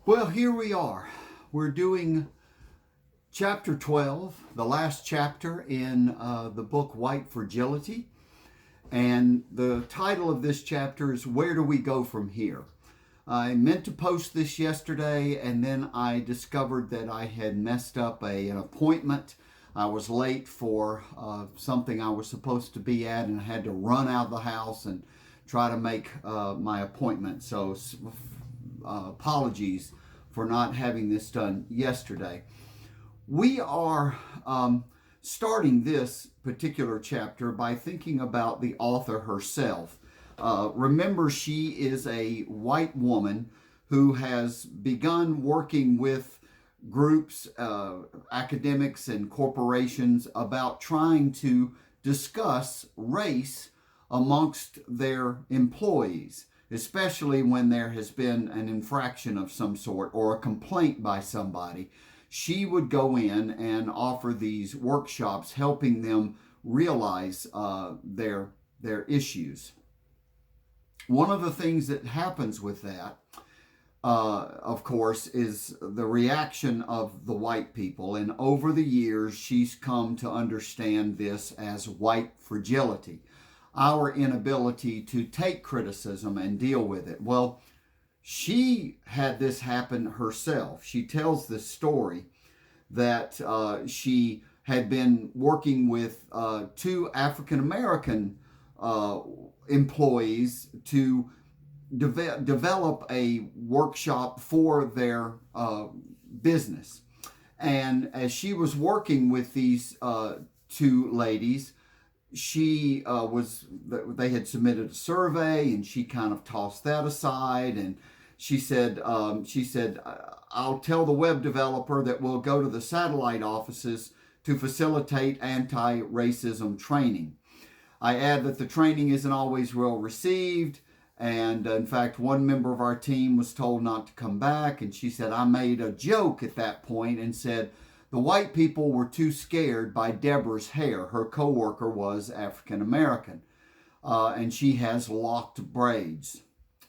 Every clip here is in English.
Well, here we are. We're doing chapter 12, the last chapter in the book White Fragility. And the title of this chapter is Where Do We Go From Here? I meant to post this yesterday, and then I discovered that I had messed up an appointment. I was late for something I was supposed to be at, and I had to run out of the house and try to make my appointment. So apologies for not having this done yesterday. We are starting this particular chapter by thinking about the author herself. Remember, she is a white woman who has begun working with groups, academics, and corporations about trying to discuss race amongst their employees, especially when there has been an infraction of some sort or a complaint by somebody. She would go in and offer these workshops, helping them realize their issues. One of the things that happens with that, of course, is the reaction of the white people. And over the years, she's come to understand this as white fragility, our inability to take criticism and deal with it. Well, she had this happen herself. She tells this story that she had been working with two African American employees to develop a workshop for their business. And as she was working with these two ladies, they had submitted a survey, and she kind of tossed that aside, and she said, I'll tell the web developer that we'll go to the satellite offices to facilitate anti-racism training. I add that the training isn't always well received, and in fact, one member of our team was told not to come back, and she said, I made a joke at that point and said, the white people were too scared by Deborah's hair. Her coworker was African American, and she has locked braids,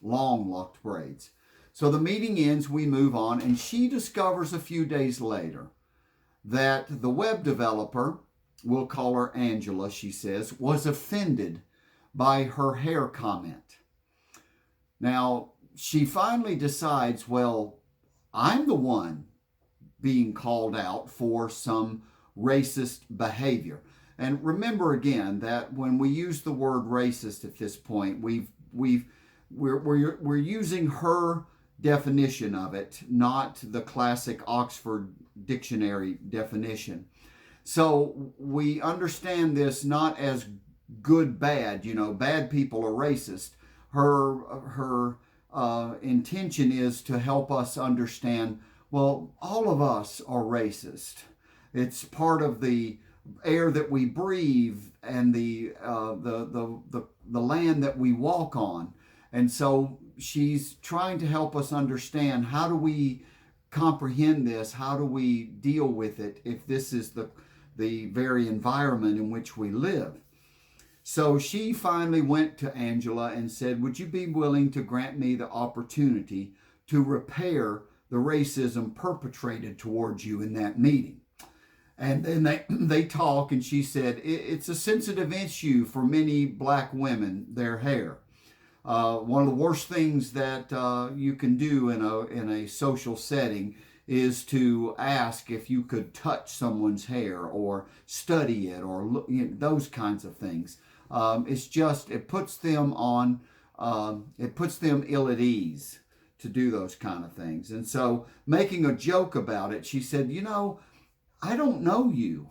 long locked braids. So the meeting ends, we move on, and she discovers a few days later that the web developer, we'll call her Angela, she says, was offended by her hair comment. Now, she finally decides, well, I'm the one being called out for some racist behavior. And remember again that when we use the word racist at this point, we're using her definition of it, not the classic Oxford Dictionary definition. So we understand this not as good, bad, bad people are racist. Her intention is to help us understand, well, all of us are racist. It's part of the air that we breathe and the land that we walk on. And so she's trying to help us understand, how do we comprehend this? How do we deal with it if this is the very environment in which we live? So she finally went to Angela and said, would you be willing to grant me the opportunity to repair the racism perpetrated towards you in that meeting? And then they talk, and she said, it's a sensitive issue for many black women, their hair. One of the worst things that you can do in a social setting is to ask if you could touch someone's hair or study it or look, those kinds of things. It puts them ill at ease to do those kind of things. And so, making a joke about it, she said, I don't know you.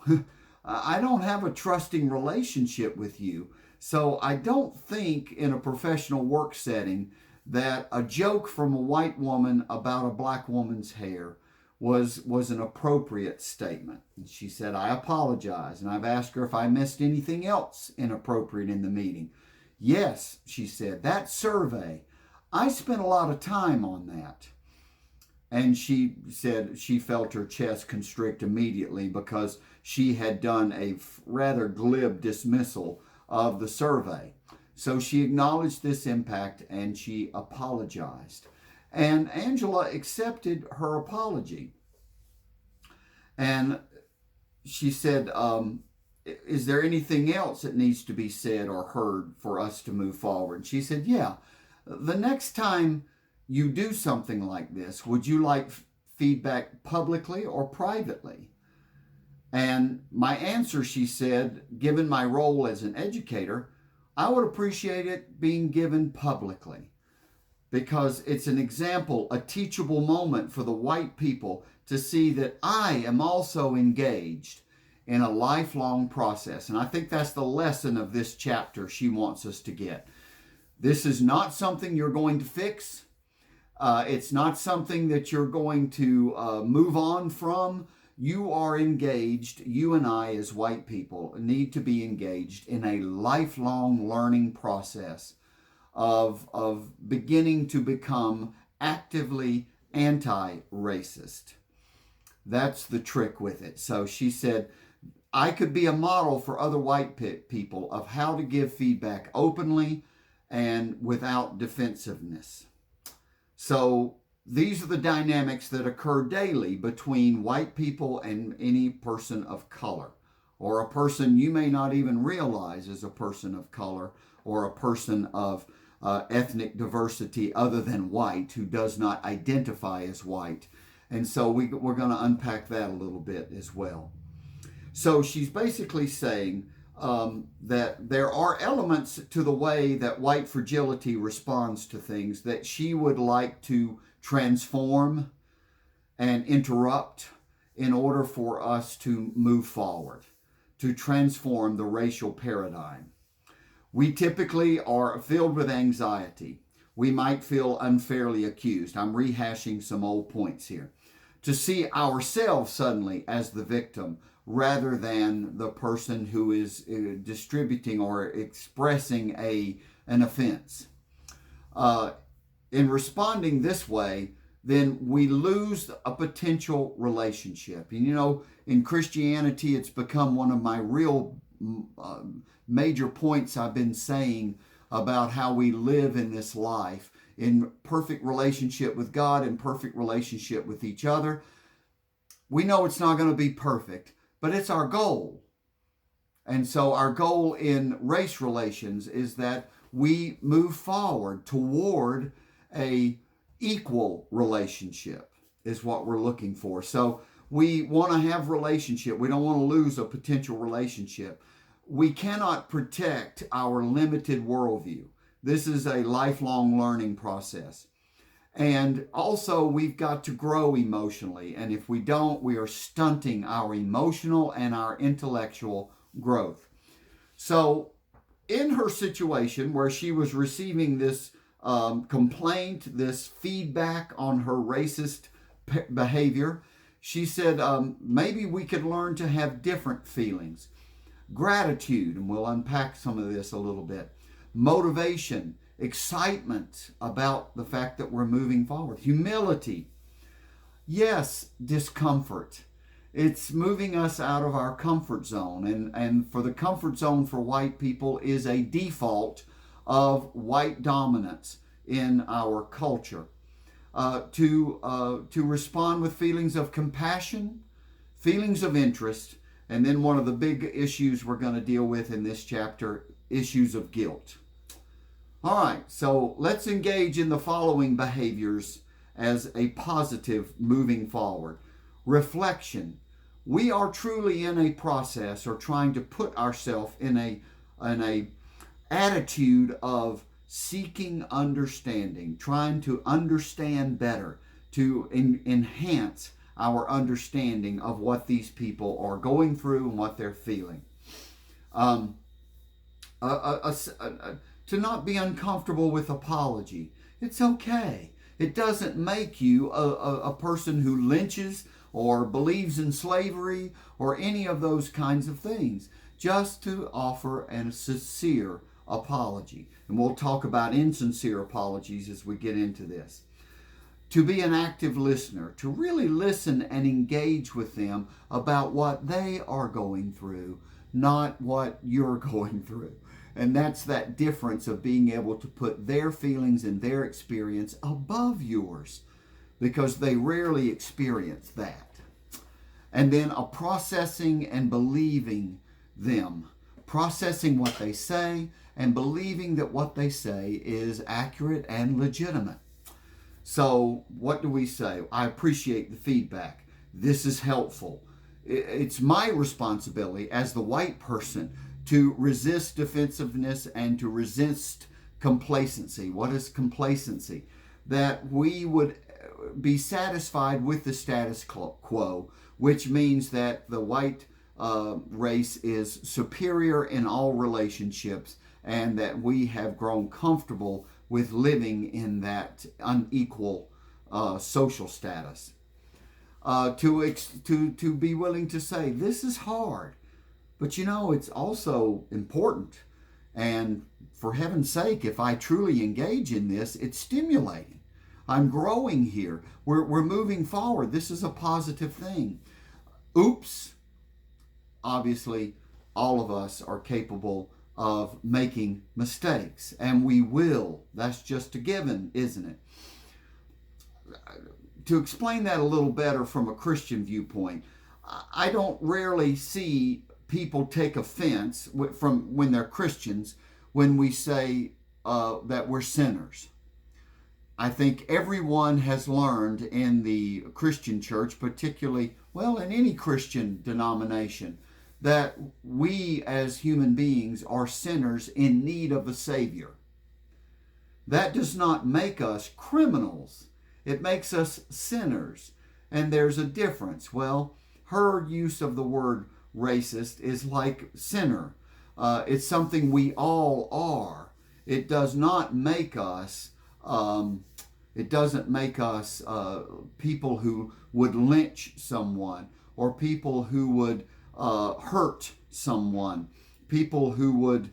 I don't have a trusting relationship with you. So I don't think in a professional work setting that a joke from a white woman about a black woman's hair was an appropriate statement. And she said, I apologize. And I've asked her if I missed anything else inappropriate in the meeting. Yes, she said, that survey, I spent a lot of time on that. And she said she felt her chest constrict immediately because she had done a rather glib dismissal of the survey. So she acknowledged this impact and she apologized. And Angela accepted her apology. And she said, is there anything else that needs to be said or heard for us to move forward? She said, yeah. The next time you do something like this, would you like feedback publicly or privately? And my answer, she said, given my role as an educator, I would appreciate it being given publicly, because it's an example, a teachable moment for the white people to see that I am also engaged in a lifelong process. And I think that's the lesson of this chapter she wants us to get. This is not something you're going to fix. It's not something that you're going to move on from. You are engaged, you and I as white people need to be engaged in a lifelong learning process of beginning to become actively anti-racist. That's the trick with it. So she said, I could be a model for other white people of how to give feedback openly and without defensiveness. So these are the dynamics that occur daily between white people and any person of color, or a person you may not even realize is a person of color, or a person of ethnic diversity other than white who does not identify as white. And so we're going to unpack that a little bit as well. So she's basically saying that there are elements to the way that white fragility responds to things that she would like to transform and interrupt in order for us to move forward, to transform the racial paradigm. We typically are filled with anxiety. We might feel unfairly accused. I'm rehashing some old points here. To see ourselves suddenly as the victim rather than the person who is distributing or expressing an offense. In responding this way, then we lose a potential relationship. And you know, in Christianity, it's become one of my real major points I've been saying about how we live in this life in perfect relationship with God and perfect relationship with each other. We know it's not going to be perfect, but it's our goal. And so our goal in race relations is that we move forward toward a equal relationship is what we're looking for. So we want to have relationship. We don't want to lose a potential relationship. We cannot protect our limited worldview. This is a lifelong learning process. And also, we've got to grow emotionally. And if we don't, we are stunting our emotional and our intellectual growth. So in her situation where she was receiving this complaint, this feedback on her racist behavior, she said, maybe we could learn to have different feelings. Gratitude, and we'll unpack some of this a little bit. Motivation, excitement about the fact that we're moving forward. Humility. Yes, discomfort. It's moving us out of our comfort zone. And for the comfort zone for white people is a default of white dominance in our culture. To respond with feelings of compassion, feelings of interest, and then one of the big issues we're going to deal with in this chapter, issues of guilt. All right, so let's engage in the following behaviors as a positive moving forward. Reflection. We are truly in a process or trying to put ourselves in a attitude of seeking understanding, trying to understand better, to enhance our understanding of what these people are going through and what they're feeling. To not be uncomfortable with apology. It's okay. It doesn't make you a person who lynches or believes in slavery or any of those kinds of things. Just to offer a sincere apology. And we'll talk about insincere apologies as we get into this. To be an active listener, to really listen and engage with them about what they are going through, not what you're going through. And that's that difference of being able to put their feelings and their experience above yours, because they rarely experience that. And then a processing and believing them, processing what they say and believing that what they say is accurate and legitimate. So what do we say? I appreciate the feedback. This is helpful. It's my responsibility as the white person to resist defensiveness and to resist complacency. What is complacency? That we would be satisfied with the status quo, which means that the white race is superior in all relationships, and that we have grown comfortable with living in that unequal social status. To be willing to say, this is hard, but it's also important. And for heaven's sake, if I truly engage in this, it's stimulating. I'm growing here. We're moving forward. This is a positive thing. Oops. Obviously, all of us are capable of making mistakes, and we will. That's just a given, isn't it? To explain that a little better from a Christian viewpoint, I don't rarely see people take offense from when they're Christians when we say that we're sinners. I think everyone has learned in the Christian church, particularly, in any Christian denomination, that we as human beings are sinners in need of a Savior. That does not make us criminals. It makes us sinners. And there's a difference. Well, her use of the word racist is like sinner. It's something we all are. It does not make us people who would lynch someone, or people who would hurt someone, people who would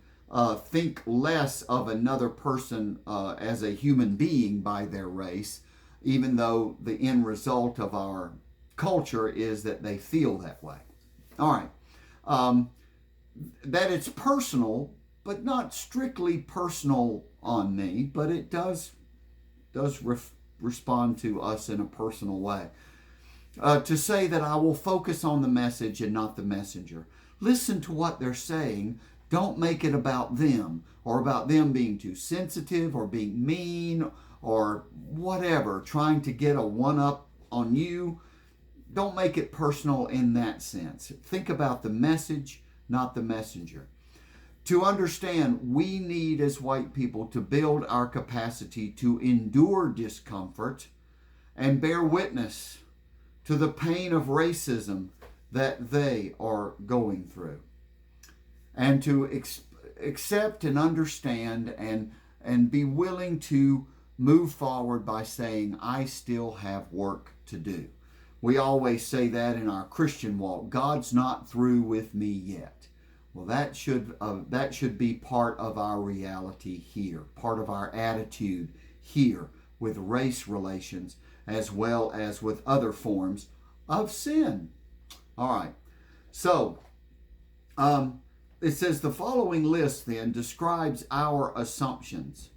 think less of another person as a human being by their race, even though the end result of our culture is that they feel that way. All right. That it's personal, but not strictly personal on me, but it does respond to us in a personal way. To say that I will focus on the message and not the messenger. Listen to what they're saying. Don't make it about them, or about them being too sensitive or being mean or whatever, trying to get a one-up on you. Don't make it personal in that sense. Think about the message, not the messenger. To understand, we need as white people to build our capacity to endure discomfort and bear witness to the pain of racism that they are going through. And to accept and understand and be willing to move forward by saying, I still have work to do. We always say that in our Christian walk. God's not through with me yet. Well, that should be part of our reality here, part of our attitude here with race relations, as well as with other forms of sin. All right. So, it says the following list then describes our assumptions.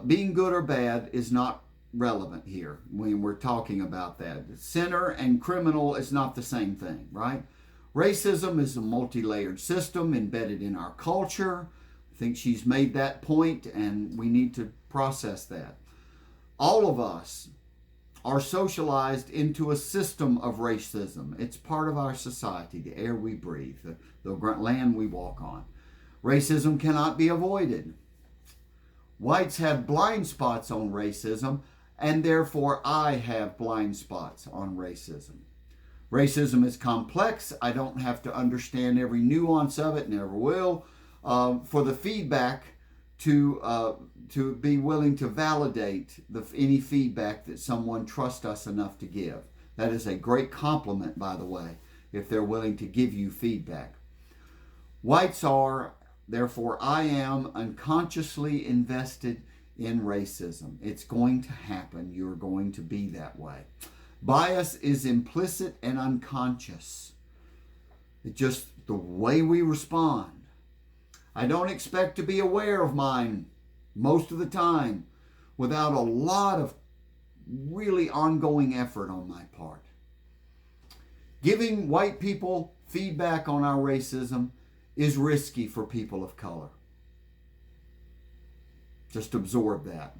Being good or bad is not relevant here when we're talking about that. Sinner and criminal is not the same thing, right? Racism is a multi-layered system embedded in our culture. I think she's made that point, and we need to process that. All of us are socialized into a system of racism. It's part of our society, the air we breathe, the land we walk on. Racism cannot be avoided. Whites have blind spots on racism, and therefore I have blind spots on racism. Racism is complex. I don't have to understand every nuance of it, never will. For the feedback to be willing to validate any feedback that someone trusts us enough to give. That is a great compliment, by the way, if they're willing to give you feedback. Whites are, therefore I am, unconsciously invested in racism. It's going to happen. You're going to be that way. Bias is implicit and unconscious. It's just the way we respond. I don't expect to be aware of mine most of the time without a lot of really ongoing effort on my part. Giving white people feedback on our racism is risky for people of color. Just absorb that.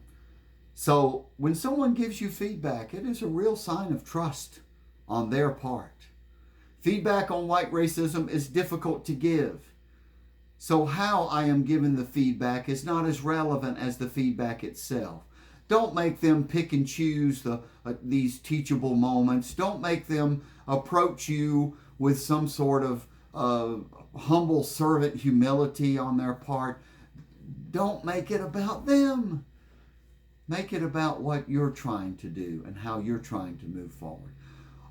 So when someone gives you feedback, it is a real sign of trust on their part. Feedback on white racism is difficult to give. So how I am given the feedback is not as relevant as the feedback itself. Don't make them pick and choose these teachable moments. Don't make them approach you with some sort of humble servant humility on their part. Don't make it about them. Make it about what you're trying to do and how you're trying to move forward.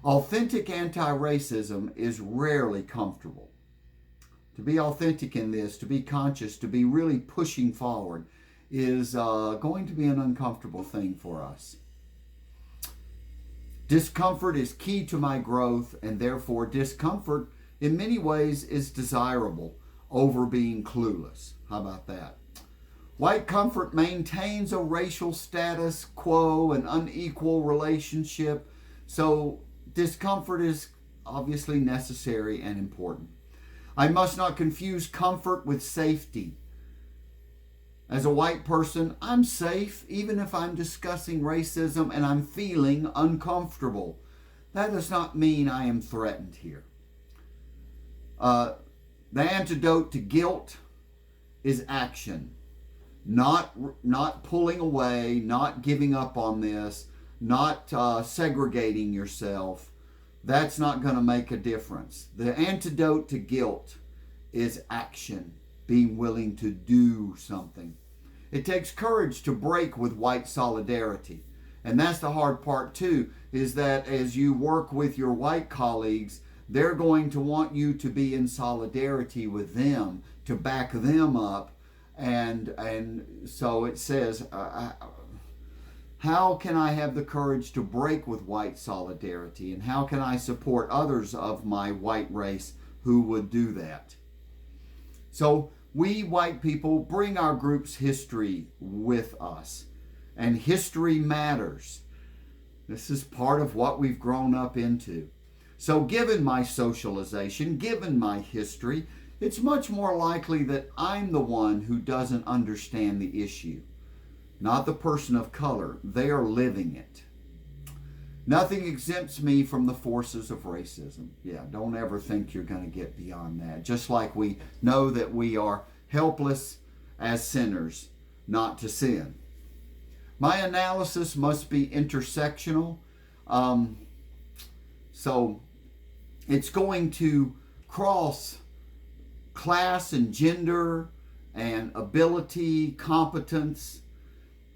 Authentic anti-racism is rarely comfortable. To be authentic in this, to be conscious, to be really pushing forward is going to be an uncomfortable thing for us. Discomfort is key to my growth, and therefore discomfort in many ways is desirable over being clueless. How about that? White comfort maintains a racial status quo, an unequal relationship, so discomfort is obviously necessary and important. I must not confuse comfort with safety. As a white person, I'm safe even if I'm discussing racism and I'm feeling uncomfortable. That does not mean I am threatened here. The antidote to guilt is action. Not pulling away, not giving up on this, not segregating yourself. That's not going to make a difference. The antidote to guilt is action, being willing to do something. It takes courage to break with white solidarity. And that's the hard part too, is that as you work with your white colleagues, they're going to want you to be in solidarity with them, to back them up. And so it says, how can I have the courage to break with white solidarity? And how can I support others of my white race who would do that? So we white people bring our group's history with us. And history matters. This is part of what we've grown up into. So given my socialization, given my history, it's much more likely that I'm the one who doesn't understand the issue. Not the person of color. They are living it. Nothing exempts me from the forces of racism. Yeah, don't ever think you're going to get beyond that. Just like we know that we are helpless as sinners not to sin. My analysis must be intersectional. So it's going to cross class and gender and ability, competence.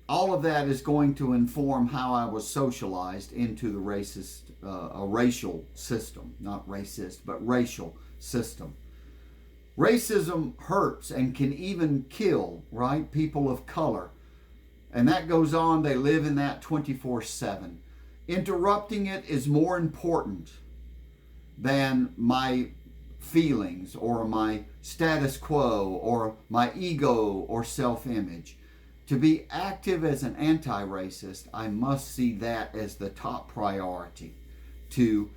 All of that is going to inform how I was socialized into the racial system. Not racist, but racial system. Racism hurts and can even kill, right? People of color. And that goes on. They live in that 24/7. Interrupting it is more important than my feelings or my status quo or my ego or self-image. To be active as an anti-racist, I must see that as the top priority. To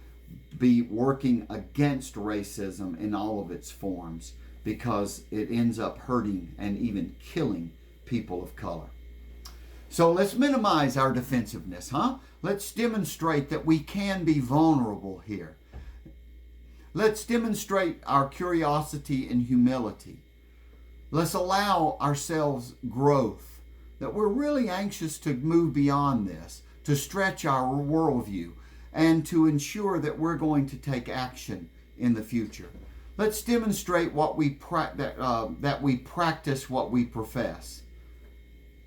be working against racism in all of its forms, because it ends up hurting and even killing people of color. So let's minimize our defensiveness, huh? Let's demonstrate that we can be vulnerable here. Let's demonstrate our curiosity and humility. Let's allow ourselves growth, that we're really anxious to move beyond this, to stretch our worldview, and to ensure that we're going to take action in the future. Let's demonstrate that we practice what we profess.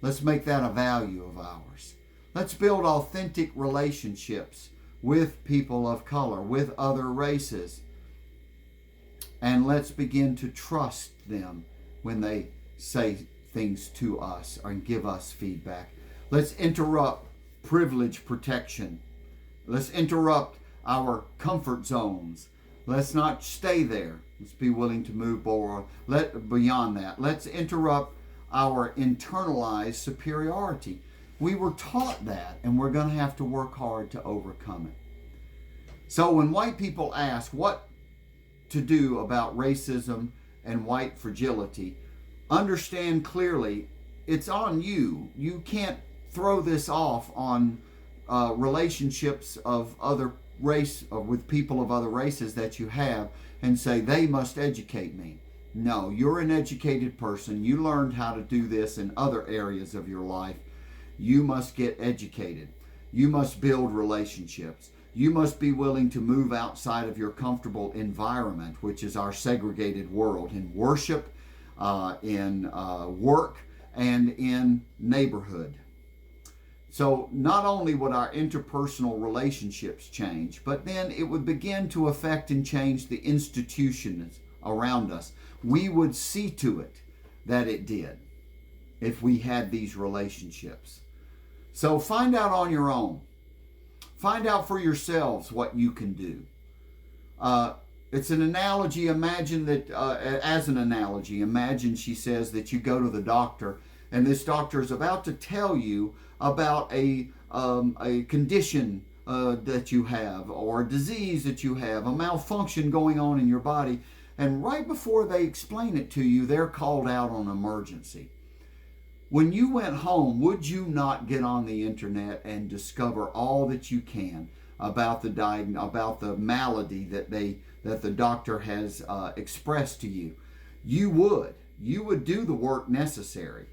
Let's make that a value of ours. Let's build authentic relationships with people of color, with other races. And let's begin to trust them when they say things to us and give us feedback. Let's interrupt privilege protection. Let's interrupt our comfort zones. Let's not stay there. Let's be willing to move beyond that. Let's interrupt our internalized superiority. We were taught that, and we're going to have to work hard to overcome it. So when white people ask what to do about racism and white fragility, understand clearly it's on you. You can't throw this off on relationships of other race with people of other races that you have and say they must educate me. No, you're an educated person. You learned how to do this in other areas of your life. You must get educated. You must build relationships. You must be willing to move outside of your comfortable environment, which is our segregated world, in worship, in work, and in neighborhood. So not only would our interpersonal relationships change, but then it would begin to affect and change the institutions around us. We would see to it that it did if we had these relationships. So find out on your own. Find out for yourselves what you can do. It's an analogy. Imagine that, as an analogy, imagine, she says, that you go to the doctor and this doctor is about to tell you about a condition that you have, or a disease that you have, a malfunction going on in your body. And right before they explain it to you, they're called out on emergency. When you went home, would you not get on the internet and discover all that you can about the malady that the doctor has expressed to you? You would do the work necessary.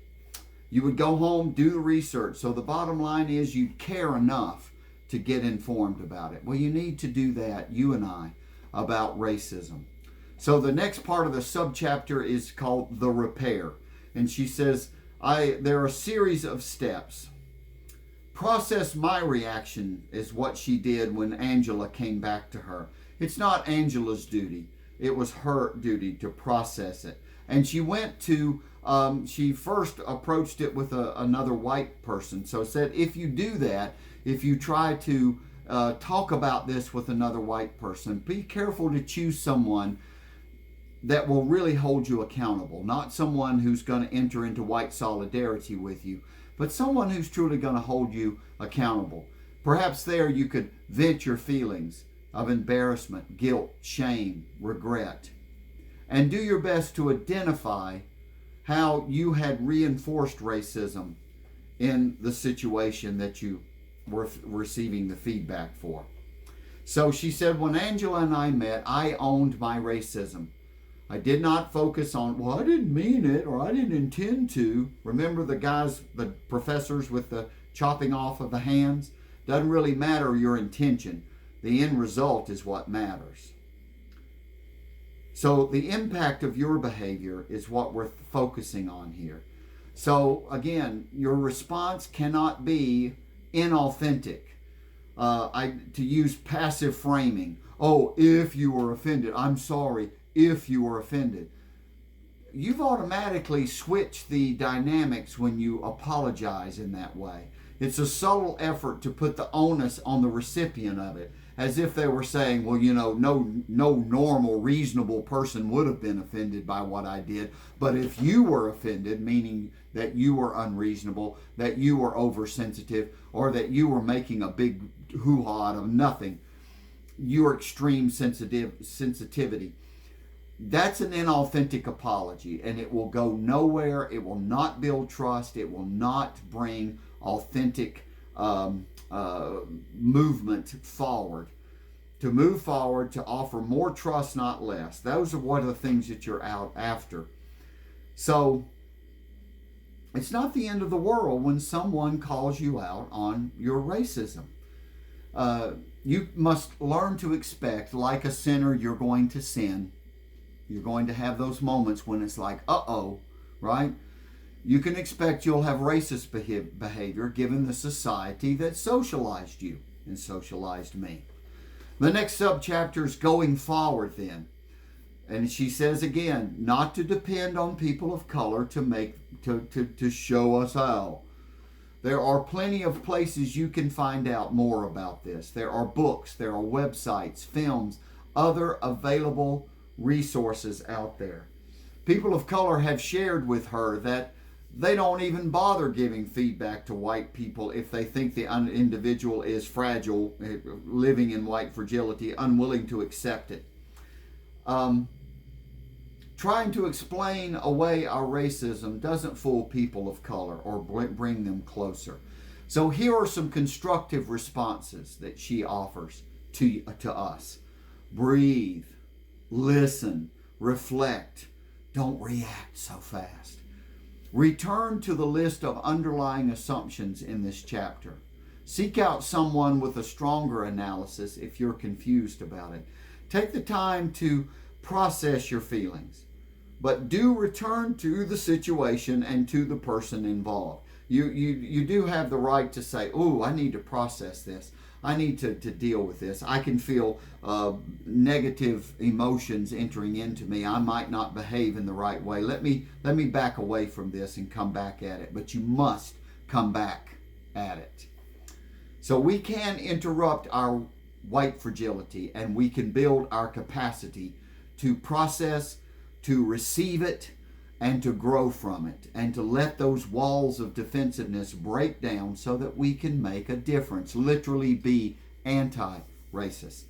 You would go home, do the research. So the bottom line is you'd care enough to get informed about it. Well, you need to do that, you and I, about racism. So the next part of the subchapter is called The Repair. And she says, there are a series of steps. Process my reaction is what she did when Angela came back to her. It's not Angela's duty. It was her duty to process it. And she went to, she first approached it with another white person. So said, if you do that, if you try to talk about this with another white person, be careful to choose someone that will really hold you accountable. Not someone who's going to enter into white solidarity with you, but someone who's truly going to hold you accountable. Perhaps there you could vent your feelings of embarrassment, guilt, shame, regret, and do your best to identify how you had reinforced racism in the situation that you were receiving the feedback for. So she said, when Angela and I met, I owned my racism. I did not focus on, well, I didn't mean it, or I didn't intend to. Remember the professors with the chopping off of the hands? Doesn't really matter your intention. The end result is what matters. So the impact of your behavior is what we're focusing on here. So again, your response cannot be inauthentic. To use passive framing. Oh, if you were offended, I'm sorry. If you were offended. You've automatically switched the dynamics when you apologize in that way. It's a subtle effort to put the onus on the recipient of it, as if they were saying, well, no normal, reasonable person would have been offended by what I did. But if you were offended, meaning that you were unreasonable, that you were oversensitive, or that you were making a big hoo-ha out of nothing, your extreme sensitivity. That's an inauthentic apology, and it will go nowhere. It will not build trust. It will not bring authentic movement forward. To move forward, to offer more trust, not less. Those are one of the things that you're out after. So it's not the end of the world when someone calls you out on your racism. You must learn to expect, like a sinner, you're going to sin. You're going to have those moments when it's like, uh-oh, right? You can expect you'll have racist behavior given the society that socialized you and socialized me. The next subchapter is going forward then. And she says again, not to depend on people of color to show us how. There are plenty of places you can find out more about this. There are books, there are websites, films, other available resources out there. People of color have shared with her that they don't even bother giving feedback to white people if they think the individual is fragile, living in white fragility, unwilling to accept it. Trying to explain away our racism doesn't fool people of color or bring them closer. So here are some constructive responses that she offers to us. Breathe, listen, reflect. Don't react so fast. Return to the list of underlying assumptions in this chapter. Seek out someone with a stronger analysis if you're confused about it. Take the time to process your feelings, but do return to the situation and to the person involved. You do have the right to say, oh, I need to process this. I need to deal with this. I can feel negative emotions entering into me. I might not behave in the right way. Let me back away from this and come back at it. But you must come back at it. So we can interrupt our white fragility, and we can build our capacity to process, to receive it, and to grow from it, and to let those walls of defensiveness break down so that we can make a difference, literally be anti-racist.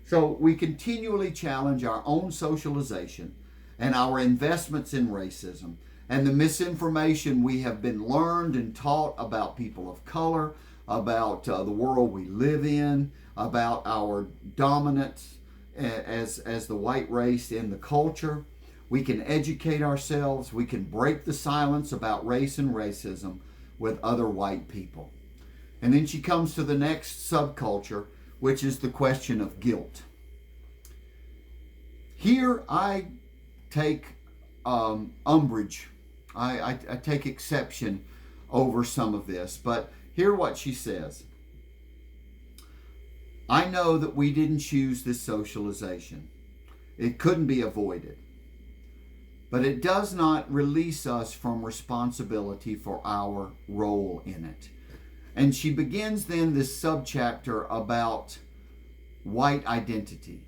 So we continually challenge our own socialization and our investments in racism and the misinformation we have been learned and taught about people of color, about the world we live in, about our dominance as the white race in the culture. We can educate ourselves. We can break the silence about race and racism with other white people. And then she comes to the next subculture, which is the question of guilt. Here I take umbrage. I take exception over some of this. But hear what she says. I know that we didn't choose this socialization. It couldn't be avoided. But it does not release us from responsibility for our role in it. And she begins then this subchapter about white identity.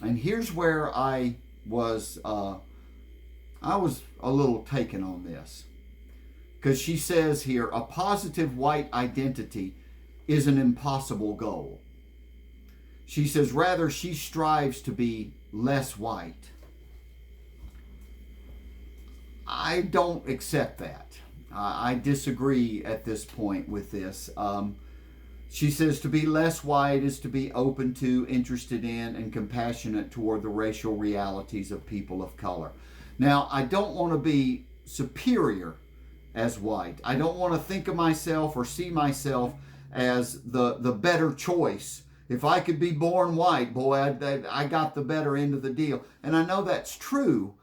And here's where I was a little taken on this. Because she says here, a positive white identity is an impossible goal. She says, rather, she strives to be less white. I don't accept that. I disagree at this point with this. She says to be less white is to be open to, interested in, and compassionate toward the racial realities of people of color. Now, I don't want to be superior as white. I don't want to think of myself or see myself as the better choice. If I could be born white, boy, I got the better end of the deal. And I know that's true.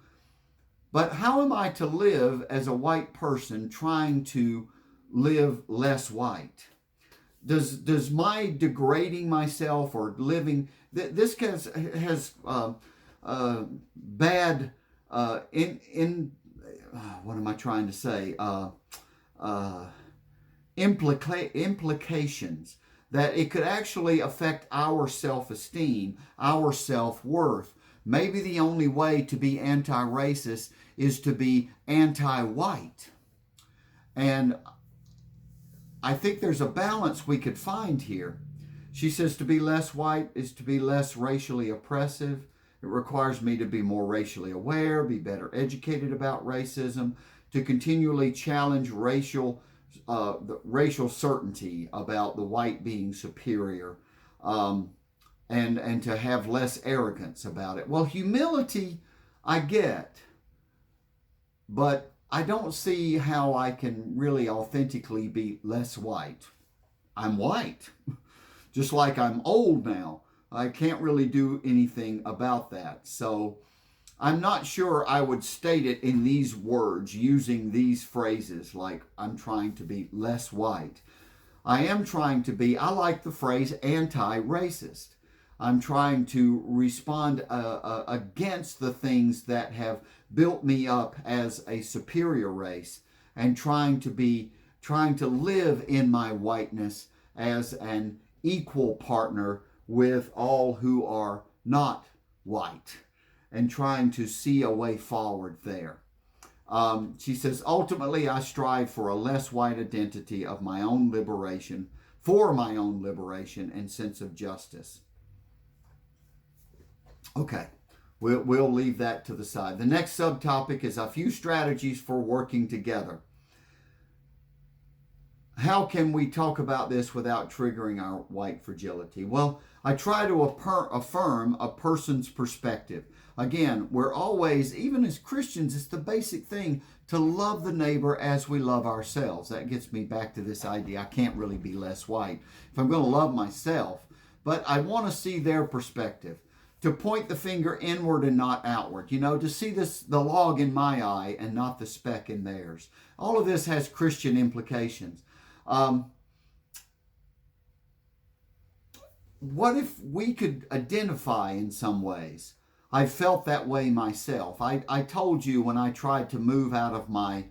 But how am I to live as a white person trying to live less white? Does my degrading myself or living, this has bad, what am I trying to say? Implications that it could actually affect our self-esteem, our self-worth. Maybe the only way to be anti-racist is to be anti-white. And I think there's a balance we could find here. She says to be less white is to be less racially oppressive. It requires me to be more racially aware, be better educated about racism, to continually challenge racial certainty about the white being superior, and to have less arrogance about it. Well, humility I get, but I don't see how I can really authentically be less white. I'm white, just like I'm old now. I can't really do anything about that. So I'm not sure I would state it in these words, using these phrases like I'm trying to be less white. I am trying to be, I like the phrase anti-racist. I'm trying to respond against the things that have built me up as a superior race, and trying to live in my whiteness as an equal partner with all who are not white. and trying to see a way forward there. She says, ultimately, I strive for a less white identity of my own liberation, for my own liberation and sense of justice. Okay, we'll leave that to the side. The next subtopic is a few strategies for working together. How can we talk about this without triggering our white fragility? Well, I try to affirm a person's perspective. Again, we're always, even as Christians, it's the basic thing to love the neighbor as we love ourselves. That gets me back to this idea I can't really be less white if I'm going to love myself, but I want to see their perspective, to point the finger inward and not outward, to see the log in my eye and not the speck in theirs. All of this has Christian implications. What if we could identify in some ways? I felt that way myself. I told you when I tried to move out of my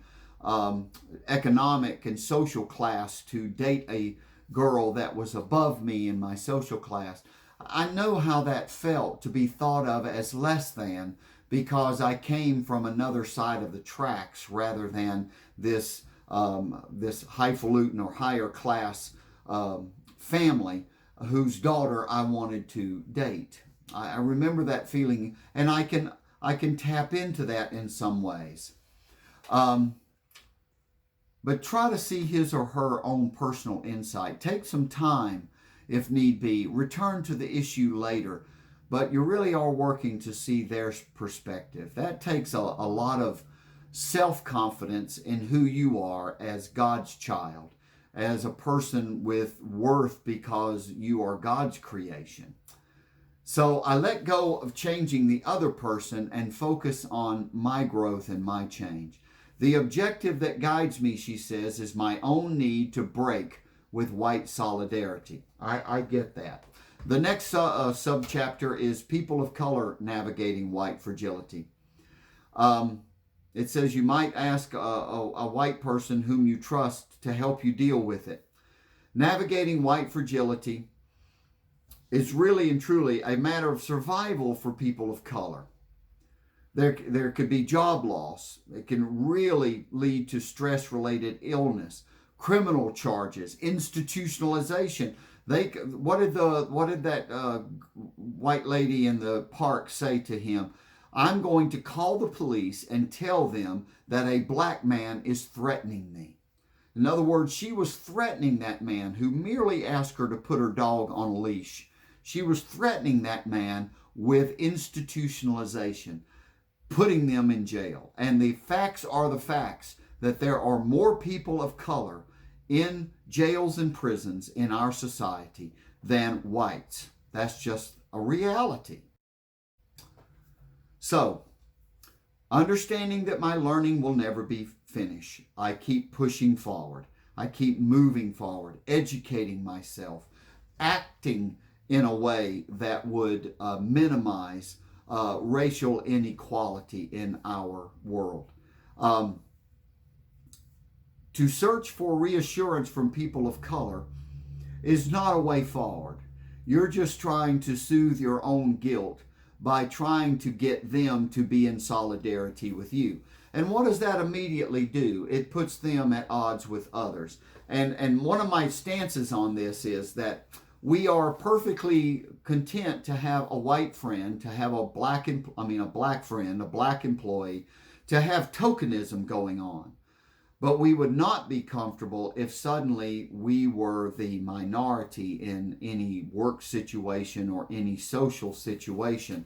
economic and social class to date a girl that was above me in my social class. I know how that felt, to be thought of as less than, because I came from another side of the tracks rather than this highfalutin or higher class family whose daughter I wanted to date. I remember that feeling, and I can tap into that in some ways. But try to see his or her own personal insight. Take some time, if need be. Return to the issue later. But you really are working to see their perspective. That takes a lot of self-confidence in who you are as God's child, as a person with worth because you are God's creation. So I let go of changing the other person and focus on my growth and my change. The objective that guides me, she says, is my own need to break with white solidarity. I get that. The next subchapter is people of color navigating white fragility. It says you might ask a white person whom you trust to help you deal with it. Navigating white fragility is really and truly a matter of survival for people of color. There could be job loss. It can really lead to stress-related illness, criminal charges, institutionalization. What did that white lady in the park say to him? I'm going to call the police and tell them that a black man is threatening me. In other words, she was threatening that man who merely asked her to put her dog on a leash. She was threatening that man with institutionalization, putting them in jail. And the facts are the facts that there are more people of color in jails and prisons in our society than whites. That's just a reality. So, understanding that my learning will never be finished, I keep pushing forward. I keep moving forward, educating myself, acting in a way that would minimize racial inequality in our world. To search for reassurance from people of color is not a way forward. You're just trying to soothe your own guilt by trying to get them to be in solidarity with you. And what does that immediately do? It puts them at odds with others. And one of my stances on this is that we are perfectly content to have a white friend, to have a black friend, a black employee, to have tokenism going on. But we would not be comfortable if suddenly we were the minority in any work situation or any social situation.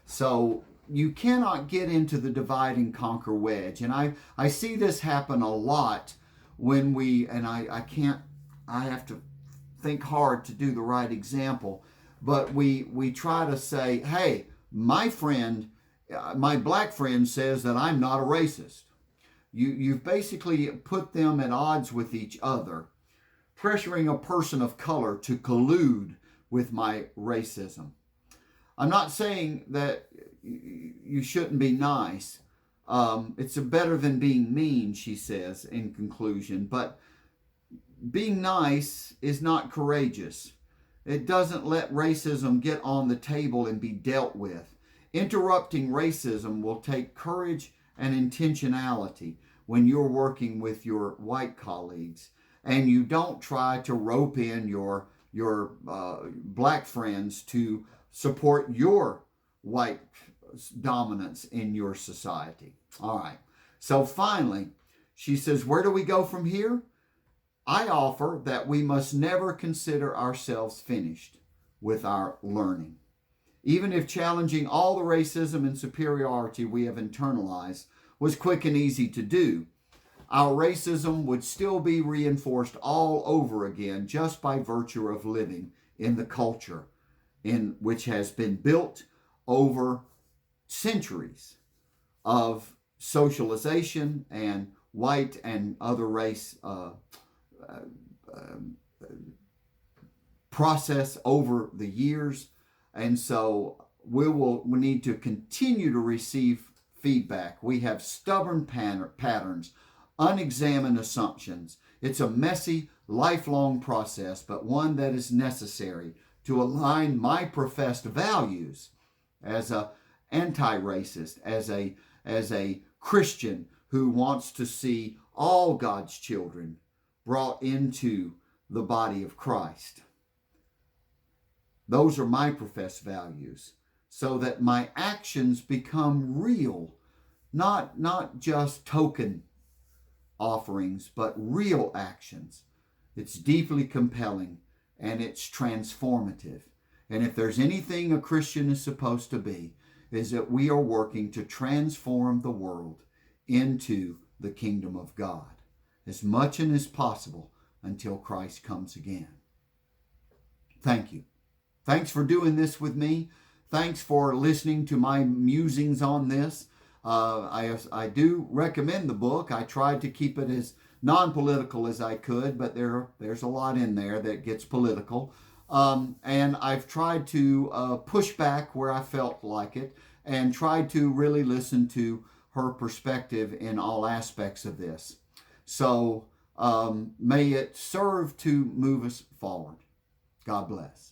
So you cannot get into the divide and conquer wedge. And I see this happen a lot when I have to think hard to do the right example, but we try to say, hey, my black friend says that I'm not a racist. You've basically put them at odds with each other, pressuring a person of color to collude with my racism. I'm not saying that you shouldn't be nice. It's better than being mean, she says in conclusion, but being nice is not courageous. It doesn't let racism get on the table and be dealt with. Interrupting racism will take courage and intentionality when you're working with your white colleagues, and you don't try to rope in your black friends to support your white dominance in your society. All right. So finally, she says, where do we go from here? I offer that we must never consider ourselves finished with our learning. Even if challenging all the racism and superiority we have internalized was quick and easy to do, our racism would still be reinforced all over again just by virtue of living in the culture in which has been built over centuries of socialization and white and other race process over the years. And so we need to continue to receive feedback. We have stubborn patterns, unexamined assumptions. It's a messy, lifelong process, but one that is necessary to align my professed values as an anti-racist, as a Christian who wants to see all God's children brought into the body of Christ. Those are my professed values, so that my actions become real, not just token offerings, but real actions. It's deeply compelling and it's transformative. And if there's anything a Christian is supposed to be, is that we are working to transform the world into the kingdom of God as much and as possible until Christ comes again. Thank you. Thanks for doing this with me. Thanks for listening to my musings on this. I do recommend the book. I tried to keep it as non-political as I could, but there's a lot in there that gets political. And I've tried to push back where I felt like it and tried to really listen to her perspective in all aspects of this. So may it serve to move us forward. God bless.